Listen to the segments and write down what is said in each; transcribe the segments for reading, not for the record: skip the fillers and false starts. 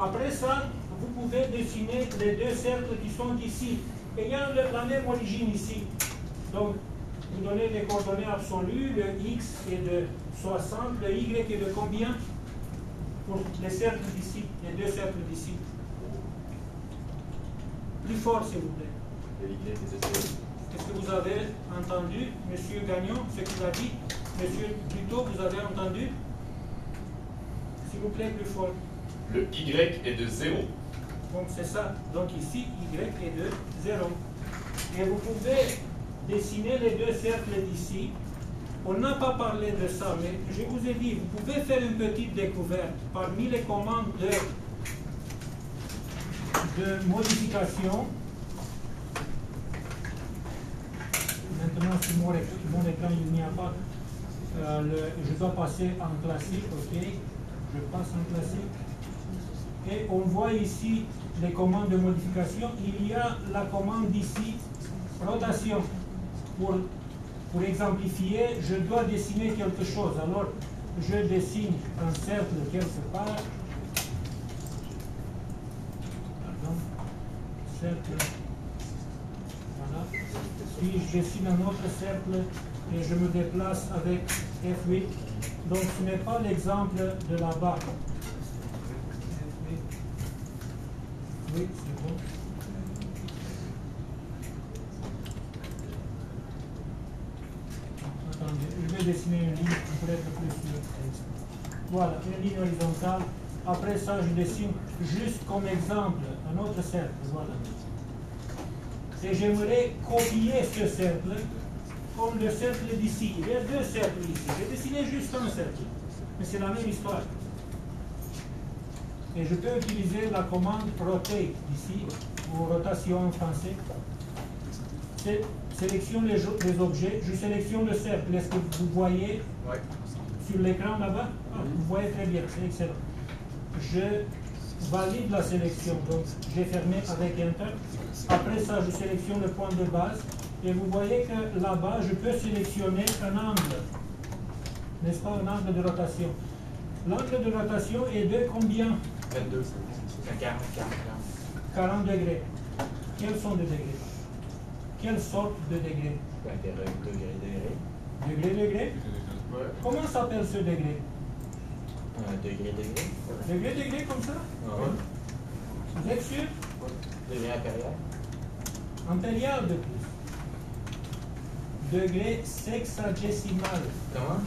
Après ça, vous pouvez dessiner les deux cercles qui sont ici. Et il y a la même origine ici. Donc, vous donnez les coordonnées absolues, le x est de 60, le y est de combien? Pour les cercles d'ici, les deux cercles d'ici. Plus fort, s'il vous plaît. Le y est de 0. Est-ce que vous avez entendu, Monsieur Gagnon, ce qu'il a dit? Monsieur Buteau, vous avez entendu? S'il vous plaît, plus fort. Le y est de 0. Donc c'est ça. Donc ici, y est de 0. Et vous pouvez dessiner les deux cercles d'ici. On n'a pas parlé de ça, mais je vous ai dit, vous pouvez faire une petite découverte. Parmi les commandes de modification, maintenant sur mon écran, il n'y a pas, je dois passer en classique, ok, je passe en classique. Et on voit ici les commandes de modification. Il y a la commande d'ici, rotation. Pour exemplifier, je dois dessiner quelque chose. Alors, je dessine un cercle quelque part. Pardon. Cercle. Voilà. Puis je dessine un autre cercle et je me déplace avec F8. Donc, ce n'est pas l'exemple de là-bas. Oui, c'est bon. Attendez, je vais dessiner une ligne pour être plus sûr. Voilà, une ligne horizontale. Après ça, je dessine juste comme exemple un autre cercle. Voilà. Et j'aimerais copier ce cercle comme le cercle d'ici. Il y a deux cercles ici. J'ai dessiné juste un cercle. Mais c'est la même histoire. Et je peux utiliser la commande rotate ici, ou rotation en français. Sélectionne les objets, je sélectionne le cercle. Est-ce que vous voyez sur l'écran là-bas? Vous voyez très bien, c'est excellent. Je valide la sélection, donc j'ai fermé avec Enter. Après ça, je sélectionne le point de base. Et vous voyez que là-bas, je peux sélectionner un angle. N'est-ce pas, un angle de rotation? L'angle de rotation est de combien? 22. 40 degrés. Quels sont les degrés? Quelle sorte de degrés? Degré. Ouais. Comment s'appelle ce degré? Degré. Degré comme ça? Ouais. Vous êtes sûr? Degré impérial. Impérial de plus. Degré sexagésimal. Comment?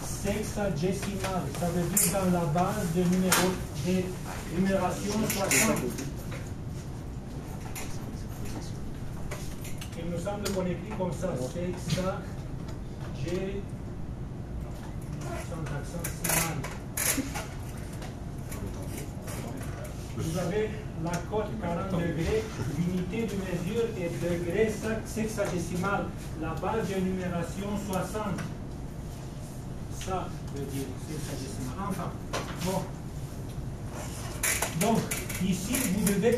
Sexagésimal, ça veut dire dans la base de numération 60. Il me semble qu'on écrit comme ça, sexagésimal. Vous avez la cote 40 degrés, l'unité de mesure est degré sexagésimal, la base de numération 60. Ça veut dire sexagésimal. Enfin, bon. Donc, ici, vous devez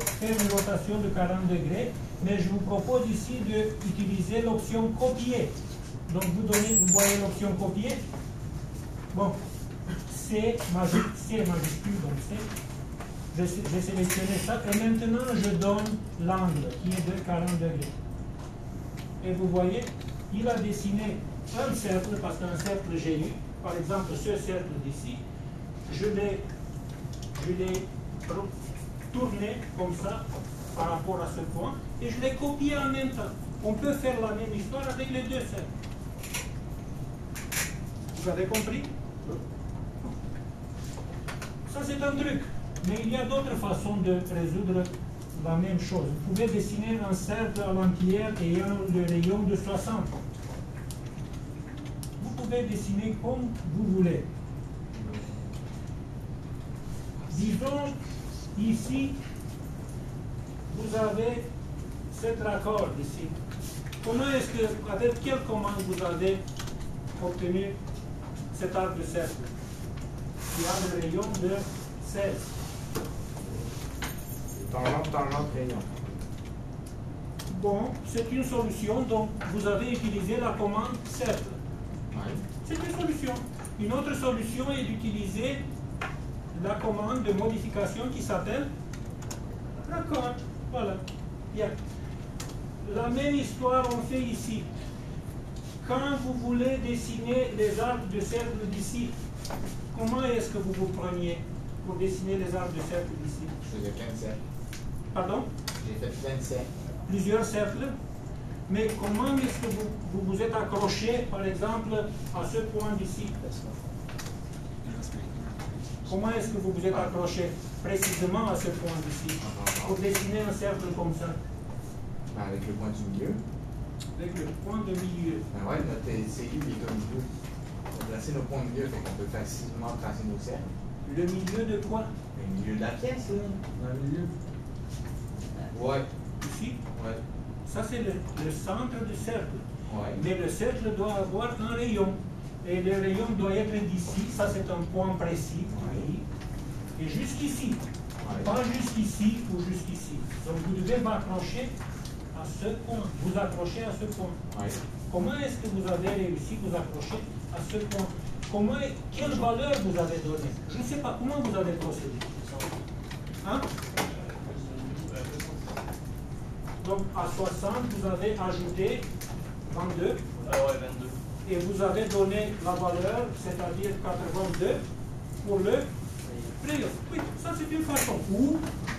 faire une rotation de 40 degrés, mais je vous propose ici d'utiliser l'option copier. Donc, vous voyez l'option copier. Bon, C majuscule, donc C. J'ai sélectionné ça, et maintenant, je donne l'angle, qui est de 40 degrés. Et vous voyez, il a dessiné un cercle, parce qu'un cercle j'ai eu, par exemple ce cercle d'ici, je l'ai tourné comme ça par rapport à ce point et je l'ai copié en même temps. On peut faire la même histoire avec les deux cercles. Vous avez compris? Ça c'est un truc, mais il y a d'autres façons de résoudre la même chose. Vous pouvez dessiner un cercle à l'entière ayant le rayon de 60. Vous pouvez dessiner comme vous voulez. Disons, ici, vous avez cet raccord ici. Comment est-ce que, avec quelle commande vous avez obtenu cet arc de cercle qui a le rayon de 16? Tangente, rayon. Bon, c'est une solution, donc vous avez utilisé la commande cercle. C'est une solution. Une autre solution est d'utiliser la commande de modification qui s'appelle raccord. Voilà. Bien. La même histoire on fait ici. Quand vous voulez dessiner les arbres de cercle d'ici, comment est-ce que vous vous preniez pour dessiner les arbres de cercle d'ici? Je faisais plein de cercles. Pardon? J'ai fait plein de cercles. Plusieurs cercles. Mais comment est-ce que vous vous êtes accroché, par exemple, à ce point d'ici? Comment est-ce que vous vous êtes accroché précisément à ce point d'ici pour dessiner un cercle comme ça? Avec le point du milieu. Avec le point de milieu. Ben ouais, notre série est comme milieu. On a placé nos points de milieu, fait qu'on peut facilement tracer nos cercles. Le milieu de quoi? Le milieu de la pièce, là. Dans le milieu. Ouais. Ici? Ouais. Ça, c'est le centre du cercle. Ouais. Mais le cercle doit avoir un rayon. Et le rayon doit être d'ici. Ça, c'est un point précis. Oui. Et jusqu'ici. Ouais. Pas jusqu'ici ou jusqu'ici. Donc, vous devez vous accrocher à ce point. Vous accrochez à ce point. Ouais. Comment est-ce que vous avez réussi à vous accrocher à ce point? Quelle valeur vous avez donnée? Je ne sais pas. Comment vous avez procédé? Hein? Donc, à 60, vous avez ajouté 22. Ah ouais, 22. Et vous avez donné la valeur, c'est-à-dire 82, pour le rayon. Oui, ça c'est une façon. Ou,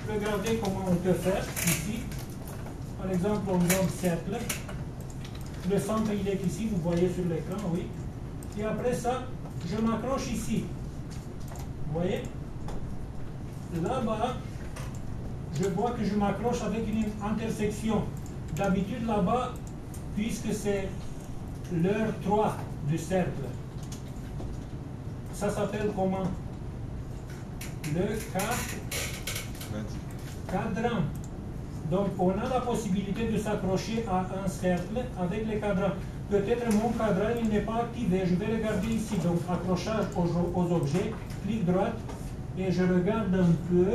regardez comment on peut faire ici. Par exemple, on donne cercle. Le centre, il est ici, vous voyez sur l'écran, oui. Et après ça, je m'accroche ici. Vous voyez? Là-bas, je vois que je m'accroche avec une intersection. D'habitude, là-bas, puisque c'est l'heure 3 du cercle, ça s'appelle comment? Le cadran. Donc, on a la possibilité de s'accrocher à un cercle avec les cadrans. Peut-être mon cadran, il n'est pas activé. Je vais regarder ici. Donc, accrochage aux objets, clic droit, et je regarde un peu,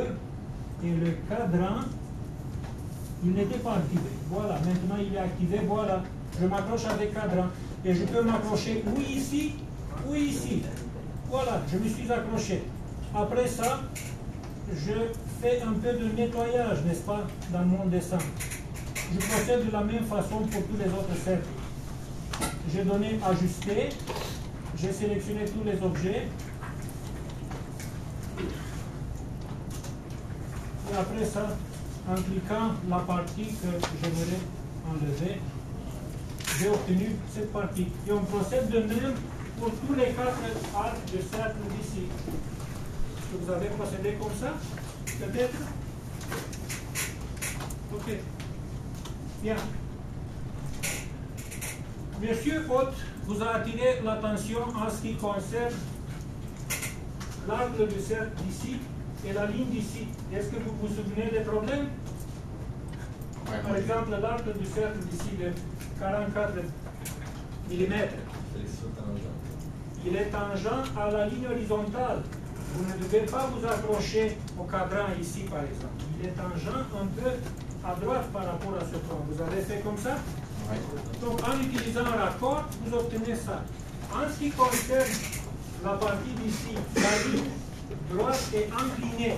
et le cadran, il n'était pas activé. Voilà, maintenant il est activé, voilà. Je m'accroche avec cadran. Et je peux m'accrocher ou ici, ou ici. Voilà, je me suis accroché. Après ça, je fais un peu de nettoyage, n'est-ce pas, dans mon dessin. Je procède de la même façon pour tous les autres cercles. J'ai donné ajuster, j'ai sélectionné tous les objets. Et après ça, en cliquant la partie que j'aimerais enlever, j'ai obtenu cette partie. Et on procède de même pour tous les 4 arcs de cercle d'ici. Est-ce que vous avez procédé comme ça? Peut-être? Ok. Bien. Monsieur Hôte vous a attiré l'attention en ce qui concerne l'arc du cercle d'ici et la ligne d'ici. Est-ce que vous vous souvenez des problèmes? Ouais, Par exemple, l'arc du cercle d'ici de 44 mm. Il est tangent à la ligne horizontale. Vous ne devez pas vous accrocher au cadran ici, par exemple. Il est tangent un peu à droite par rapport à ce point. Vous avez fait comme ça? Ouais. Donc, en utilisant un raccord, vous obtenez ça. En ce qui concerne la partie d'ici, la ligne droite est inclinée.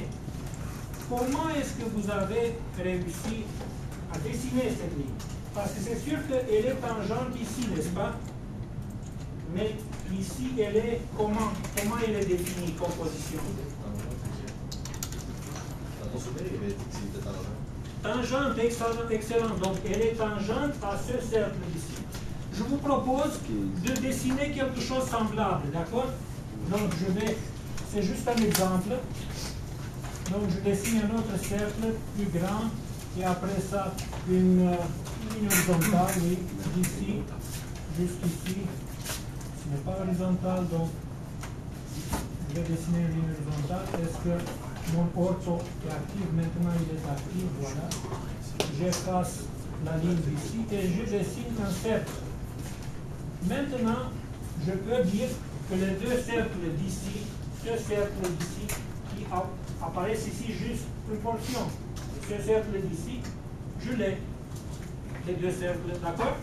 Comment est-ce que vous avez réussi à dessiner cette ligne? Parce que c'est sûr qu'elle est tangente ici, n'est-ce pas? Mais ici, elle est comment? Comment elle est définie, composition? Tangente, excellent. Donc, elle est tangente à ce cercle ici. Je vous propose de dessiner quelque chose de semblable, d'accord? Donc, c'est juste un exemple. Donc, je dessine un autre cercle plus grand, et après ça, une ligne horizontale, oui, d'ici, jusqu'ici. Ce n'est pas horizontal, donc je vais dessiner une ligne horizontale. Est-ce que mon ortho est actif? Maintenant, il est actif, voilà. J'efface la ligne d'ici et je dessine un cercle. Maintenant, je peux dire que les deux cercles d'ici, ce cercle d'ici, qui apparaissent ici juste une portion, ce cercle d'ici, je l'ai. Les deux cercles, d'accord?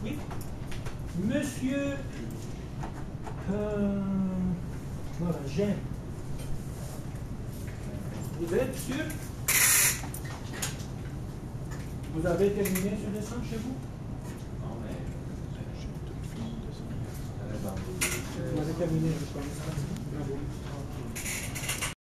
Oui. Monsieur Voilà, j'aime. Vous êtes sûr? Vous avez terminé ce dessin chez vous? Non, mais. Vous avez terminé, je pense. Bravo.